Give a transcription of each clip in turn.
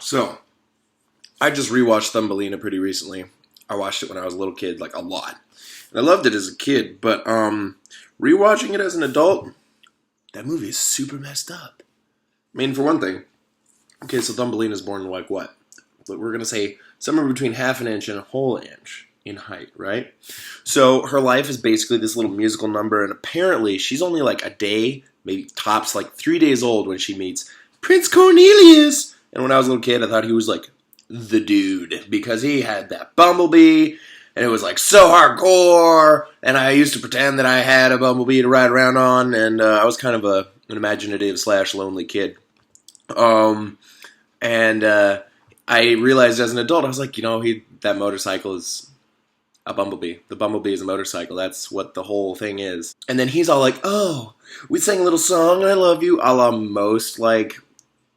So, I just rewatched Thumbelina pretty recently. I watched it when I was a little kid, like a lot. And I loved it as a kid, but rewatching it as an adult, that movie is super messed up. I mean, for one thing, okay, so Thumbelina's born like what? We're going to say somewhere between half an inch and a whole inch in height, right? So her life is basically this little musical number, and apparently she's only like a day, maybe tops like 3 days old when she meets Prince Cornelius. And when I was a little kid, I thought he was like the dude because he had that bumblebee, and it was like so hardcore, and I used to pretend that I had a bumblebee to ride around on, and I was kind of an imaginative / lonely kid. I realized as an adult, I was like, that motorcycle is a bumblebee. The bumblebee is a motorcycle. That's what the whole thing is. And then he's all like, oh, we sang a little song, and I love you, a la most, like,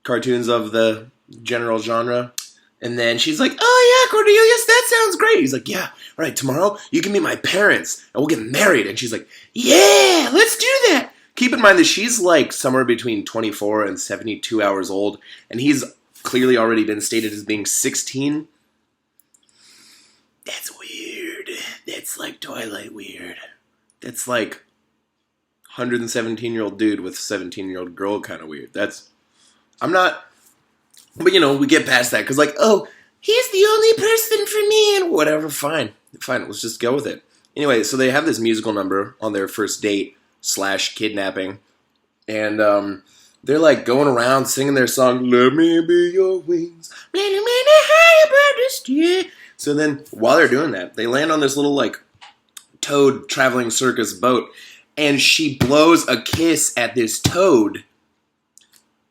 cartoons of the general genre. And then she's like, oh yeah, Cornelius, that sounds great. He's like, yeah, all right, tomorrow you can meet my parents, and we'll get married. And she's like, yeah, let's do that. Keep in mind that she's like somewhere between 24 and 72 hours old, and he's clearly already been stated as being 16. That's weird. That's like Twilight weird. That's like 117-year-old dude with 17-year-old girl kind of weird. But, we get past that because, like, oh, he's the only person for me, and whatever, fine, let's just go with it. Anyway, so they have this musical number on their first date / kidnapping, and they're, like, going around singing their song, let me be your wings, so then, while they're doing that, they land on this little, like, toad traveling circus boat, and she blows a kiss at this toad,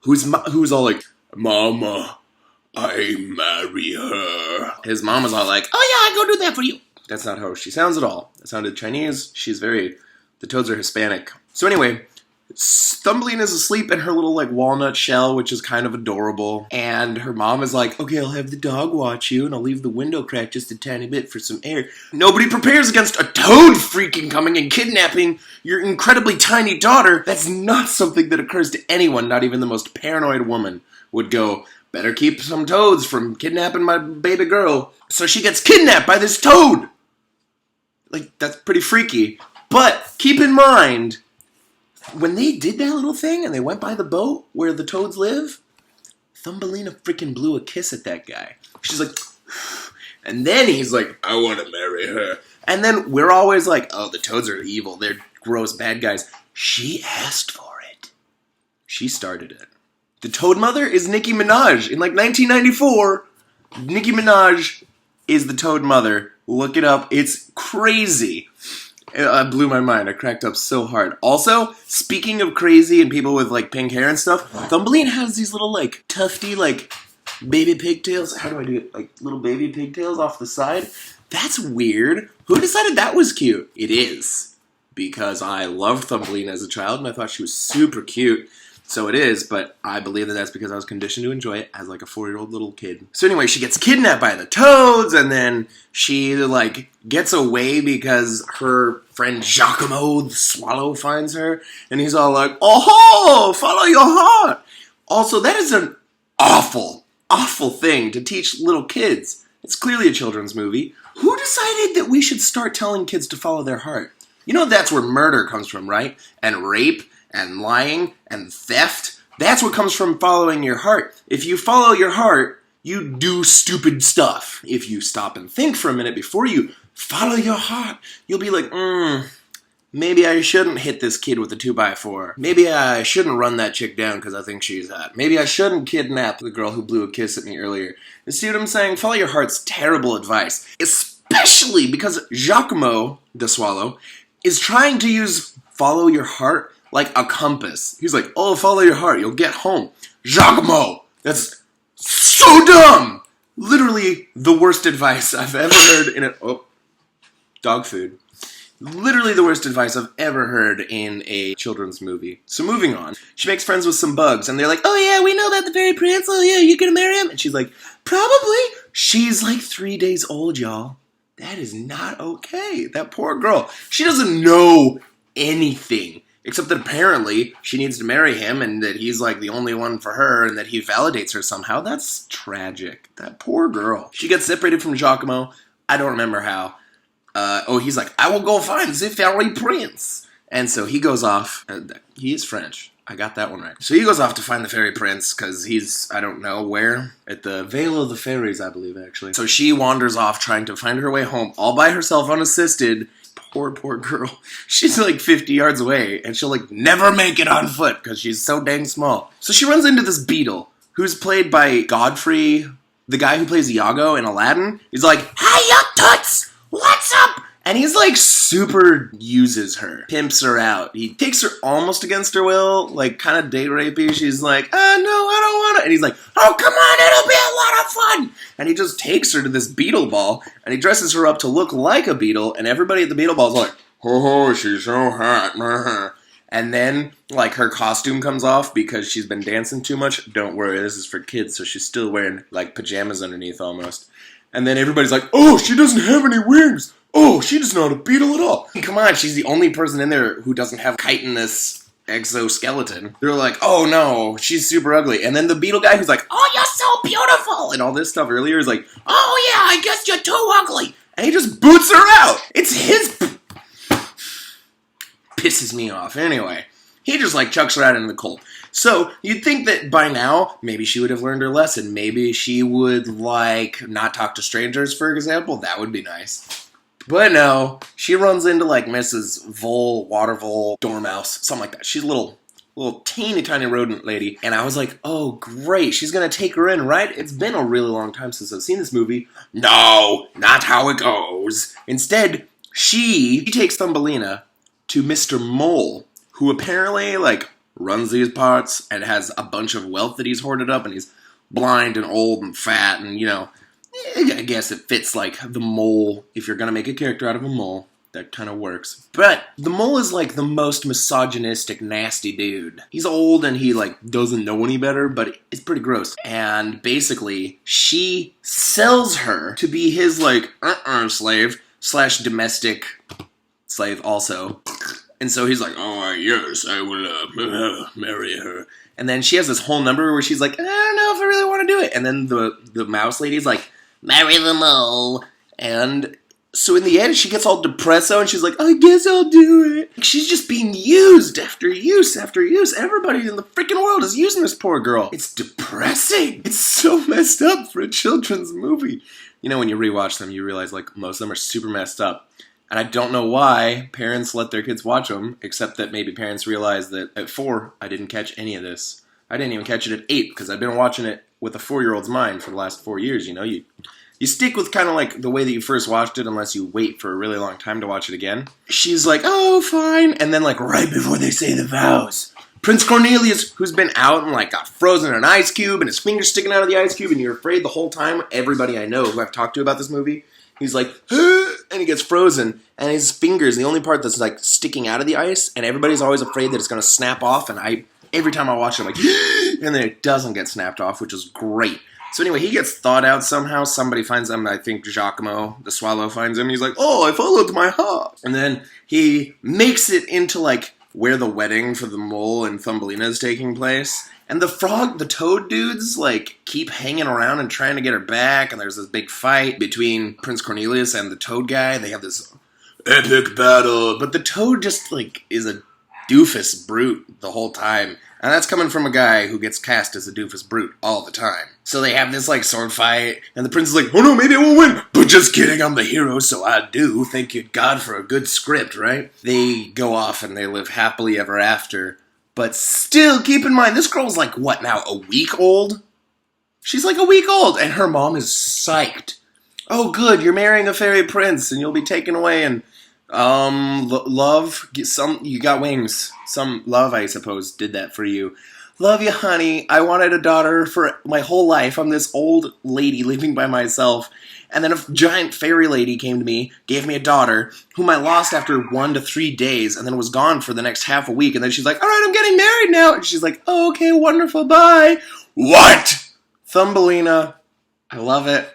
who's all like, Mama, I marry her. His mama's all like, oh yeah, I'll go do that for you. That's not how she sounds at all. It sounded Chinese. The toads are Hispanic. So anyway, Thumbelina's asleep in her little like walnut shell, which is kind of adorable. And her mom is like, okay, I'll have the dog watch you, and I'll leave the window cracked just a tiny bit for some air. Nobody prepares against a toad freaking coming and kidnapping your incredibly tiny daughter. That's not something that occurs to anyone, not even the most paranoid woman would go, better keep some toads from kidnapping my baby girl. So she gets kidnapped by this toad. Like, that's pretty freaky. But keep in mind, when they did that little thing and they went by the boat where the toads live, Thumbelina freaking blew a kiss at that guy. She's like, and then he's like, I want to marry her. And then we're always like, oh, the toads are evil. They're gross bad guys. She asked for it. She started it. The Toad Mother is Nicki Minaj. In like 1994, Nicki Minaj is the Toad Mother. Look it up. It's crazy. It blew my mind. I cracked up so hard. Also, speaking of crazy and people with like pink hair and stuff, Thumbelina has these little like tufty like baby pigtails. How do I do it? Like little baby pigtails off the side. That's weird. Who decided that was cute? It is. Because I loved Thumbelina as a child and I thought she was super cute. So it is, but I believe that that's because I was conditioned to enjoy it as like a 4-year-old little kid. So anyway, she gets kidnapped by the toads, and then she like gets away because her friend Giacomo the swallow finds her, and he's all like, oh, follow your heart. Also, that is an awful, awful thing to teach little kids. It's clearly a children's movie. Who decided that we should start telling kids to follow their heart? That's where murder comes from, right? And rape. And lying, and theft. That's what comes from following your heart. If you follow your heart, you do stupid stuff. If you stop and think for a minute before you follow your heart, you'll be like, maybe I shouldn't hit this kid with a 2x4. Maybe I shouldn't run that chick down because I think she's hot. Maybe I shouldn't kidnap the girl who blew a kiss at me earlier. You see what I'm saying? Follow your heart's terrible advice. Especially because Giacomo, the swallow, is trying to use follow your heart like a compass. He's like, oh, follow your heart, you'll get home. Giacomo! That's so dumb! Literally the worst advice I've ever heard in a... Oh, dog food. Literally the worst advice I've ever heard in a children's movie. So moving on. She makes friends with some bugs, and they're like, oh yeah, we know about the fairy prince, oh yeah, you gonna marry him? And she's like, probably. She's like 3 days old, y'all. That is not okay. That poor girl. She doesn't know anything. Except that apparently she needs to marry him and that he's like the only one for her and that he validates her somehow. That's tragic. That poor girl. She gets separated from Giacomo. I don't remember how. He's like, I will go find the fairy prince. And so he goes off. He is French. I got that one right. So he goes off to find the fairy prince because he's, I don't know where, at the Vale of the Fairies, I believe, actually. So she wanders off trying to find her way home all by herself, unassisted. Poor girl. She's like 50 yards away, and she'll like never make it on foot because she's so dang small. So she runs into this beetle, who's played by Godfrey, the guy who plays Iago in Aladdin. He's like, hey, you toots! What's up? And he's like super uses her, pimps her out. He takes her almost against her will, like kind of date rapey. She's like, no, I don't want to. And he's like, oh, come on, it'll be a lot of fun. And he just takes her to this beetle ball, and he dresses her up to look like a beetle, and everybody at the beetle ball is like, oh, she's so hot. And then, like, her costume comes off because she's been dancing too much. Don't worry, this is for kids, so she's still wearing, like, pajamas underneath almost. And then everybody's like, oh, she doesn't have any wings. Oh, she doesn't know how to beetle at all. Come on, she's the only person in there who doesn't have chitinous exoskeleton. They're like, oh no, she's super ugly. And then the beetle guy who's like, oh, you're so beautiful, and all this stuff earlier is like, oh yeah, I guess you're too ugly. And he just boots her out. It's his... Pisses me off. Anyway, he just like chucks her out into the cold. So you'd think that by now, maybe she would have learned her lesson. Maybe she would like not talk to strangers, for example. That would be nice. But no, she runs into like Mrs. Vole, Watervole, Dormouse, something like that. She's a little teeny tiny rodent lady. And I was like, oh great, she's gonna take her in, right? It's been a really long time since I've seen this movie. No, not how it goes. Instead, she takes Thumbelina to Mr. Mole, who apparently like runs these parts and has a bunch of wealth that he's hoarded up, and he's blind and old and fat, and you know, I guess it fits like the mole. If you're gonna make a character out of a mole, that kind of works. But the mole is like the most misogynistic, nasty dude. He's old and he like doesn't know any better, but it's pretty gross. And basically, she sells her to be his like slave / domestic slave also. And so he's like, oh yes, I will marry her. And then she has this whole number where she's like, I don't know if I really want to do it. And then the mouse lady's like, marry the mole. And so in the end, she gets all depresso and she's like, I guess I'll do it. She's just being used after use after use. Everybody in the freaking world is using this poor girl. It's depressing. It's so messed up for a children's movie. You know, when you rewatch them, you realize like most of them are super messed up. And I don't know why parents let their kids watch them, except that maybe parents realize that at 4, I didn't catch any of this. I didn't even catch it at 8, because I've been watching it with a 4-year-old's mind for the last 4 years, you know? You stick with kind of like the way that you first watched it unless you wait for a really long time to watch it again. She's like, oh, fine. And then like right before they say the vows, Prince Cornelius, who's been out and like got frozen in an ice cube and his fingers sticking out of the ice cube, and you're afraid the whole time, everybody I know who I've talked to about this movie, he's like, and he gets frozen, and his finger's the only part that's like sticking out of the ice, and everybody's always afraid that it's going to snap off, and every time I watch it, I'm like, and then it doesn't get snapped off, which is great. So anyway, he gets thawed out somehow. Somebody finds him. I think Giacomo, the swallow, finds him. He's like, oh, I followed my heart. And then he makes it into like where the wedding for the mole and Thumbelina is taking place. And the toad dudes, like, keep hanging around and trying to get her back, and there's this big fight between Prince Cornelius and the toad guy. They have this epic battle, but the toad just, like, is a doofus brute the whole time. And that's coming from a guy who gets cast as a doofus brute all the time. So they have this, like, sword fight, and the prince is like, oh no, maybe I won't win. But just kidding, I'm the hero, so I do. Thank you, God, for a good script, right? They go off and they live happily ever after. But still, keep in mind, this girl's like, what now, a week old? She's like a week old, and her mom is psyched. Oh, good, you're marrying a fairy prince, and you'll be taken away, and, love, you got wings. Some love, I suppose, did that for you. Love you, honey. I wanted a daughter for my whole life. I'm this old lady living by myself. And then a giant fairy lady came to me, gave me a daughter, whom I lost after 1 to 3 days, and then was gone for the next half a week. And then she's like, all right, I'm getting married now. And she's like, oh, okay, wonderful, bye. What? Thumbelina. I love it.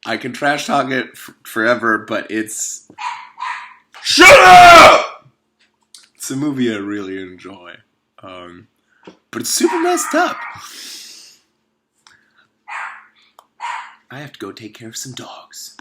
I can trash talk it forever, but it's... Shut up! It's a movie I really enjoy. But it's super messed up. I have to go take care of some dogs.